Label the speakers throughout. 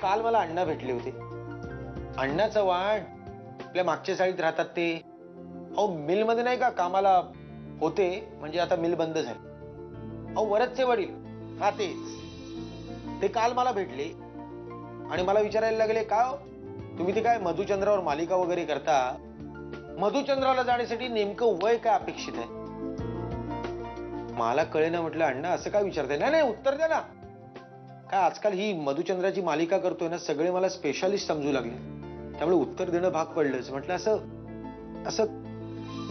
Speaker 1: काल मला अण्णा भेटले होते. अण्णा चव्हाण आपल्या मागच्या साईड राहतात ते. अहो मिल मध्ये नाही का कामाला होते, म्हणजे आता मिल बंद झाली. अहो वरदचे वडील, हा तेच. ते काल मला भेटले आणि मला विचारायला लागले, का तुम्ही ते काय मधुचंद्रावर मालिका वगैरे करता, मधुचंद्राला जाण्यासाठी नेमकं वय काय अपेक्षित आहे? मला कळेना. म्हटलं अण्णा असं काय विचारताय? नाही नाही उत्तर द्या ना. काय आजकाल ही मधुचंद्राची मालिका करतोय ना, सगळे मला स्पेशालिस्ट समजू लागले, त्यामुळे उत्तर देणं भाग पडलंच. म्हटलं असं असं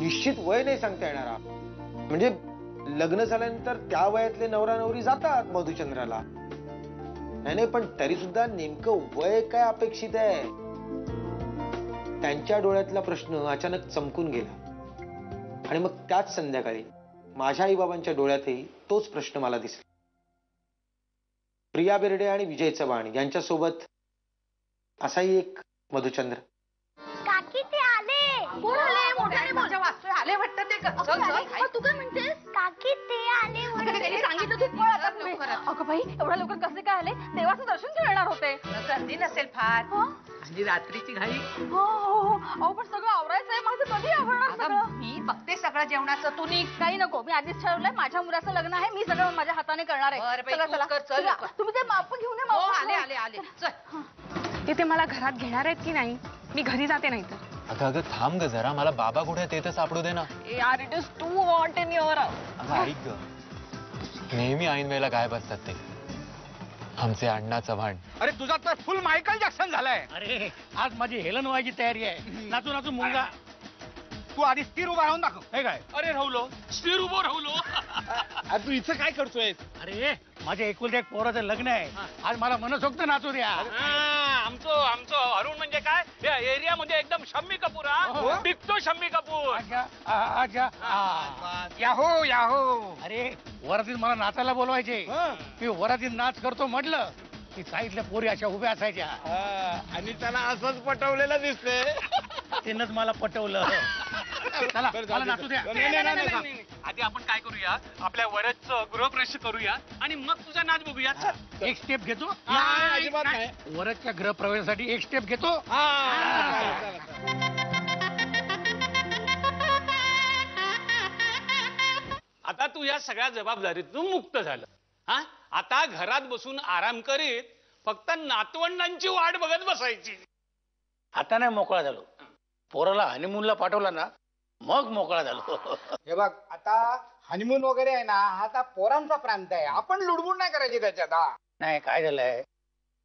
Speaker 1: निश्चित वय नाही सांगता येणार. म्हणजे लग्न झाल्यानंतर त्या वयातले नवरा नवरी जातात मधुचंद्राला. नाही नाही, पण तरी सुद्धा नेमकं वय काय अपेक्षित आहे? त्यांच्या डोळ्यातला प्रश्न अचानक चमकून गेला आणि मग त्याच संध्याकाळी माझ्या आईबाबांच्या डोळ्यातही तोच प्रश्न मला दिसला. प्रिया बेर्डे आणि विजय चव्हाण यांच्यासोबत असाही एक मधुचंद्र.
Speaker 2: काकी ते आले. कोण आले? मोठ्याने माझ्या वाचतोय. आले वाटतं ते. तू काय म्हणतेस? काकी ते आले. त्यांनी सांगितलं तू पळ आता पुढे. अगं बाई एवढ्या लवकर कसे काय आले? देवाचं दर्शन घेणार होते. गर्दी नसेल फार आणि रात्रीची घाई. हो अहो पण सगळं आवरायचंय माझं. कधी आवरणार सगळं? मी बघते सगळं जेवणाचं. तू नी काही नको. मी आधीच ठरवलंय माझ्या मुलाचं लग्न आहे. मी सगळं माझ्या हाताने करणार आहे. चला चला तुम्ही ते माप घेऊन या. आले आले आले. चल.
Speaker 3: तिथे मला घरात घेणार आहेत की नाही? मी घरी जाते नाही तर.
Speaker 4: अगं अगं थांब ग जरा. मला बाबा कुठे ते तर सापडू दे ना.
Speaker 3: यार it is too hot in your.
Speaker 4: अगं ऐक ग, नेहमी ऐन वेळेला गायब असतात ते आमचे अण्णा चव्हाण.
Speaker 5: अरे तुझा तर फुल मायकल जॅक्सन झालाय. अरे आज माझी हेलन व्हायची तयारी आहे. नाचू नाचू मुंगा. तू आधी स्थिर उभा राहून दाखव. हे काय? अरे राहुलो, स्थिर उभं राहुलो. तू इथं काय करतोय? अरे माझ्या एकुलत्या एक पोराचं लग्न आहे. आज मला मनसोक्त नाचू द्या. आमचं अरुण म्हणजे काय या एरियामध्ये एकदम शम्मी कपूर. हा टिकतो शम्मी कपूर. अच्छा याहो याहो. अरे वरातीत मला नाचायला बोलवायचे. मी वरातीत नाच करतो म्हटलं की साईडल्या पोरी अशा उभ्या असायच्या. आणि त्याला असंच पटवलेलं दिसतंय. त्यानंच मला पटवलं. चला मला नाचू द्या. आधी आपण काय करूया, आपल्या वरदचं गृहप्रवेश करूया आणि मग तुझा नाच बघूया. एक स्टेप घेतो. अजिबात नाही. वरदच्या गृहप्रवेशासाठी एक स्टेप घेतो. आता तू या सगळ्या जबाबदारीतून मुक्त झालं. हा आता घरात बसून आराम करीत फक्त नातवंडांची वाट बघत बसायची. आता नाही मोकळा झालो. पोराला हनीमूनला पाठवला ना मग मोकळा झालो.
Speaker 6: हे बघ आता हनीमून वगैरे आहे ना, आता पोरांचा प्रांत आहे. आपण लुडबुड नाही करायची त्याच्यात.
Speaker 5: नाही काय झालंय,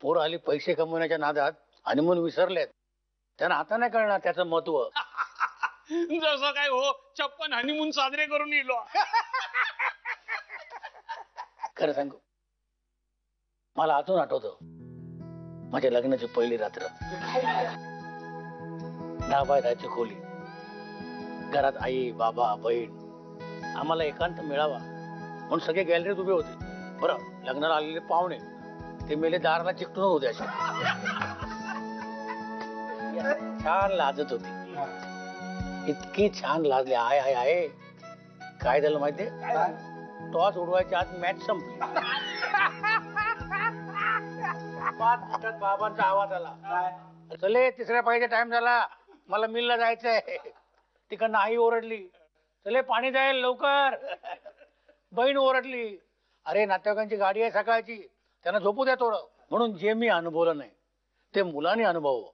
Speaker 5: पोर आली पैसे कमवण्याच्या नादात हनीमून विसरलेत. त्यांना आता नाही कळणार त्याचं महत्व. जसं काय हो 56 हनीमून साजरे करून येलो. खरं सांगू, मला अजून आठवतं माझ्या लग्नाची पहिली रात्र. 10 बाय 10ची खोली, घरात आई बाबा बहीण. आम्हाला एकांत मिळावा म्हणून सगळे गॅलरीत उभे होते. बरं लग्नाला आलेले पाहुणे ते मेले दाराला चिकटून होते. असे छान लाजत होती. इतकी छान लाजली. आय आय आहे. काय झालं माहितीये, टॉस उडवायच्या आत मॅच संपली. 5 मिनिटात बाबांचा आवाज आला, चले तिसऱ्या पाहिजे टाइम झाला, मला मिलला जायचंय. तिकडनं आई ओरडली, चले पाणी द्यायला लवकर. बहीण ओरडली, अरे नातेवाईकांची गाडी आहे सकाळची, त्यांना झोपू द्या थोडं. म्हणून जे मी अनुभवलं नाही ते मुलांनी अनुभवावं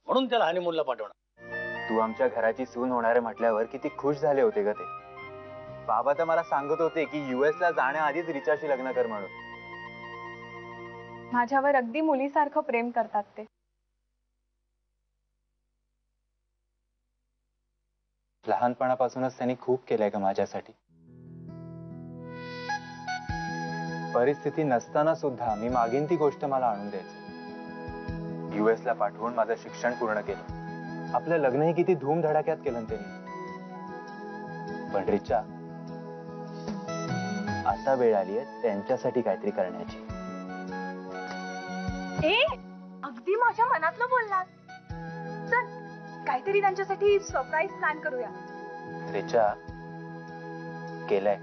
Speaker 5: म्हणून त्याला हनीमूनला पाठवणार.
Speaker 4: तू आमच्या घराची सून होणार आहे म्हटल्यावर किती खुश झाले होते ग ते. बाबा तर मला सांगत होते की US ला जाण्याआधीच रिचाशी लग्न कर म्हणून.
Speaker 3: माझ्यावर अगदी मुलीसारखं प्रेम करतात ते.
Speaker 4: लहानपणापासूनच त्यांनी खूप केलंय का माझ्यासाठी. परिस्थिती नसताना सुद्धा मी मागीन ती गोष्ट मला आणून द्यायची. US ला पाठवून माझं शिक्षण पूर्ण केलं. आपलं लग्नही किती धूमधडाक्यात केलं त्यांनी. पण रिचा, आता वेळ आली आहे त्यांच्यासाठी काहीतरी करण्याची.
Speaker 3: अगदी माझ्या मनातलं बोललात. चल काहीतरी त्यांच्यासाठी सरप्राईज प्लॅन करूया.
Speaker 4: रिचा, केलंय.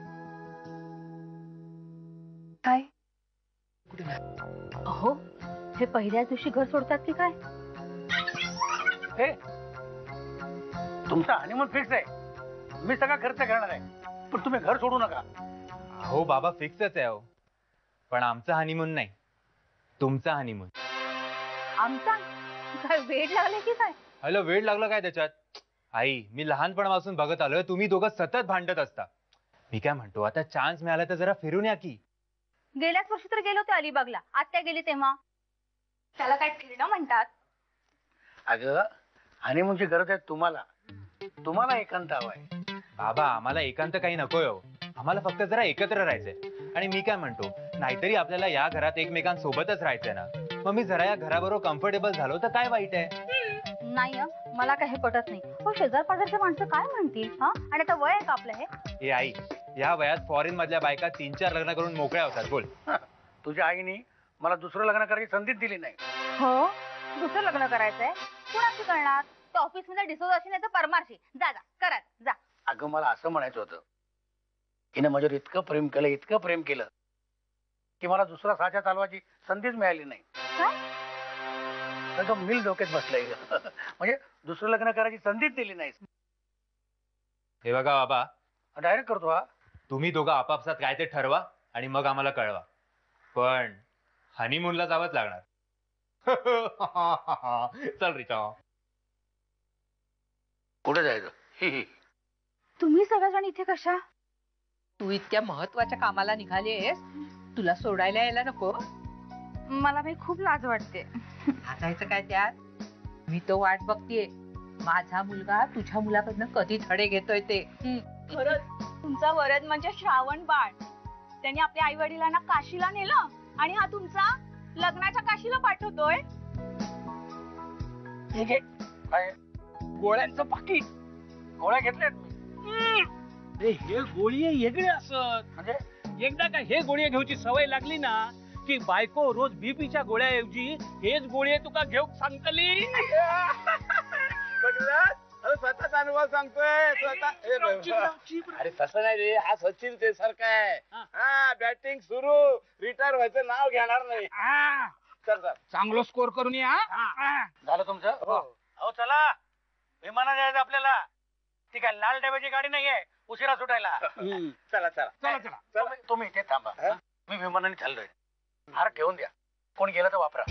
Speaker 2: हे पहिल्याच दिवशी घर सोडतात की काय?
Speaker 5: हे तुमचा हनीमून फिक्स आहे, मी सगळा खर्च करणार आहे, पण तुम्ही घर सोडू नका.
Speaker 4: हो बाबा फिक्सच आहे हो, पण आमचा हनीमून नाही, तुमचा हनीमून.
Speaker 2: आमचा काय वेळ लागले की काय?
Speaker 4: हॅलो वेळ लागला काय त्याच्यात? आई मी लहानपणापासून बघत आलोय तुम्ही दोघं सतत भांडत असता. मी काय म्हणतो आता चान्स मिळाला तर जरा फिरून या की.
Speaker 2: गेल्याच वर्षी तर गेलो होते अलिबागला, आत्या गेली तेव्हा.
Speaker 3: त्याला काय फिरणं म्हणतात?
Speaker 5: अगं हनीमूनची गरज आहे तुम्हाला, तुम्हाला एकांत हवाय.
Speaker 4: बाबा आम्हाला एकांत काही नकोय हो, आम्हाला फक्त जरा एकत्र राहायचंय. आणि मी काय म्हणतो नाहीतरी आपल्याला या घरात एकमेकांसोबतच राहायचंय ना, मग मी जरा या घराबरोबर कम्फर्टेबल झालो तर काय वाईट आहे?
Speaker 2: नाही मला काही पटत नाही. हो शेजार पाजारचे माणसं काय म्हणतील? हा आणि आता वय आहे का आपलं हे?
Speaker 4: हे आई या वयात फॉरेन मधल्या बायका 3-4 लग्न करून मोकळ्या होतात. बोल.
Speaker 5: तुझ्या आईने मला दुसरं लग्न करायची संधीच दिली नाही.
Speaker 2: हो दुसरं लग्न करायचंय, कुणाशी करणार? ते ऑफिस मध्ये डिसोजाशी नाही तर परमारशी. जा जा करा जा.
Speaker 5: अगं मला असं म्हणायचं होतं, हिनं माझ्यावर इतकं प्रेम केलं की मला दुसरा साचा चालवायची संधीच मिळाली नाही.
Speaker 2: काय?
Speaker 5: तर मिल डोक्यात बसलंय म्हणजे दुसरं लग्न करायची संधीच दिली नाही.
Speaker 4: हे बघा बाबा
Speaker 5: डायरेक्ट करतो हा.
Speaker 4: तुम्ही दोघं आपापसात काय ते ठरवा आणि मग आम्हाला कळवा, पण हनीमूनला जावंच लागणार. चल रिचा.
Speaker 5: कुठे जायचं?
Speaker 2: तुम्ही सगळेजण इथे कशा?
Speaker 7: तू इतक्या महत्वाच्या कामाला निघालीयस, तुला सोडायला यायला नको?
Speaker 2: मला बाई खूप लाज वाटते.
Speaker 7: हसायचं काय त्यात? मी तो वाट बघतीये, माझा मुलगा तुझ्या मुलाकडनं कधी धडे घेतोय ते.
Speaker 3: खरंच तुमचा वरद म्हणजे श्रावण बाळ. त्यांनी आपल्या आई वडिलांना काशीला नेलं आणि हा तुमचा लग्नाच्या काशीला पाठवतोय.
Speaker 5: हे घे. काय? गोळ्यांचं पाकिट. गोळ्या घेतल्यात मी.
Speaker 8: अरे हे गोळी वेगळे असत.
Speaker 5: म्हणजे
Speaker 8: एकदा का हे गोळी घेऊची सवय लागली ना की बायको रोज बीपीच्या गोळ्याऐवजी हेच गोळी तुका घेऊ सांगतली.
Speaker 6: स्वतःचा अनुभव सांगतोय स्वतः. अरे तसं नाही रे, हा सचिन ते सारखा आहे. हा बॅटिंग सुरू, रिटायर व्हायचं नाव घेणार नाही. चल चल
Speaker 8: चांगलं स्कोर करून या.
Speaker 5: झालं तुमचं? अहो चला, विमानात जायचं आपल्याला. ती काय लाल डब्याची गाडी नाहीये उशिरा सुटायला.
Speaker 6: चला चला
Speaker 8: चला चला.
Speaker 5: तुम्ही इथे थांबा, मी विमानाने चाललोय. हार ठेवून द्या, कोण गेलं तर वापरा.